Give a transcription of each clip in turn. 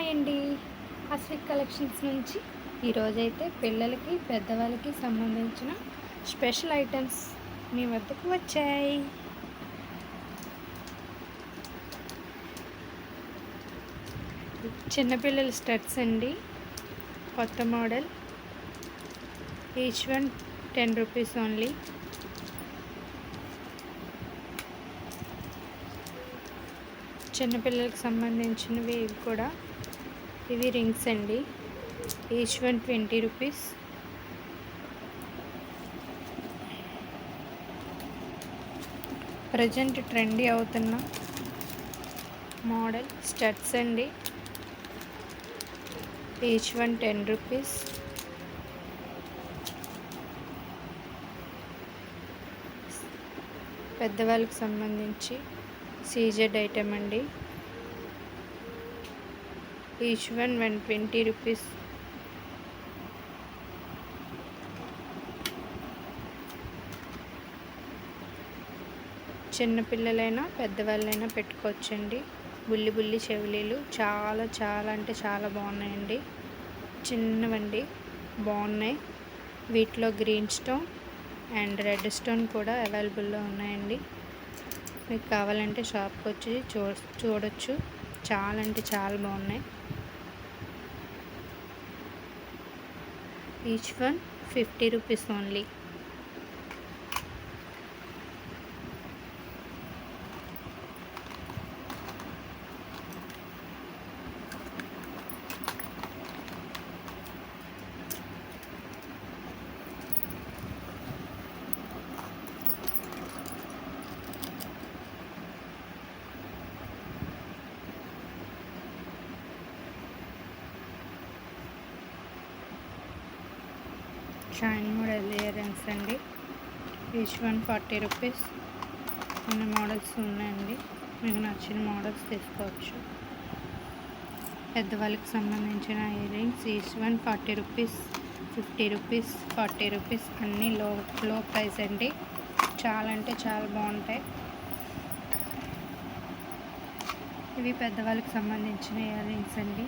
Hi అండి. అస్విక్ collections నుంచి ఈరోజైతే పిల్లలకి పెద్దవాళ్ళకి సంబంధించిన స్పెషల్ ఐటమ్స్ మీ వద్దకు వచ్చాయి. చిన్నపిల్లల స్టడ్స్ అండి, కొత్త model. Each one 10 rupees only. చిన్నపిల్లలకు సంబంధించినవి ఇవి కూడా. ఇవి రింగ్స్ అండి, each one 20 rupees. Present trendy అవుతున్న మోడల్ స్టడ్స్ అండి, ఈచ్ వన్ 10 రూపీస్. పెద్దవాళ్ళకి సంబంధించి సీజెడ్ ఐటమ్ అండి, ఈచ్ వన్ 120 రూపీస్. చిన్నపిల్లలైనా పెద్దవాళ్ళైనా పెట్టుకోవచ్చండి. బుల్లి బుల్లి చెవులీలు చాలా చాలా అంటే చాలా బాగున్నాయండి. చిన్నవండి, బాగున్నాయి. వీటిలో green stone and red stone కూడా అవైలబుల్లో ఉన్నాయండి. మీకు కావాలంటే షాప్కి వచ్చి చూడొచ్చు. చాలా అంటే చాలా బాగున్నాయి. Each one 50 rupees only. Shine model ear rings అండి, ఈచ్ వన్ 40 రూపీస్. అన్ని మోడల్స్ ఉన్నాయండి, మీకు నచ్చిన మోడల్స్ తీసుకోవచ్చు. పెద్దవాళ్ళకి సంబంధించిన ear rings each one 40 rupees, 50 rupees, 40 rupees. అన్నీ లో ప్రైస్ అండి, చాలా అంటే చాలా బాగుంటాయి. ఇవి పెద్దవాళ్ళకి సంబంధించిన ఇయర్ రింగ్స్ అండి,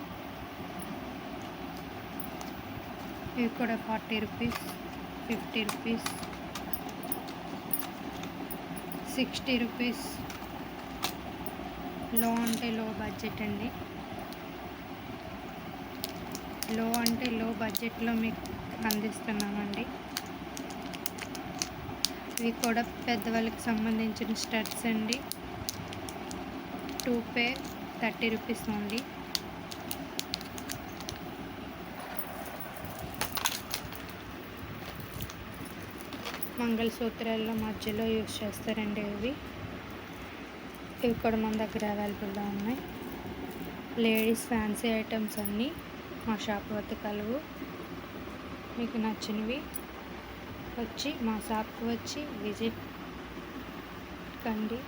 ఇవి కూడా 40 రూపీస్, 50 రూపీస్, 60 రూపీస్. లో అంటే లో బడ్జెట్ అండి, లో అంటే లో బడ్జెట్లో మీకు అందిస్తున్నామండి. ఇవి కూడా పెద్దవాళ్ళకి సంబంధించిన స్టడ్స్ అండి, 2 పేర్ 30 రూపీస్ ఓన్లీ. మంగళసూత్రాల్లో మధ్యలో యూజ్ చేస్తారండి ఇవి కూడా మన దగ్గర అవైలబుల్గా ఉన్నాయి. లేడీస్ ఫ్యాన్సీ ఐటమ్స్ అన్నీ మా షాప్ వద్ద కలవు. మీకు నచ్చినవి వచ్చి మా షాప్కి వచ్చి విజిట్ కండి.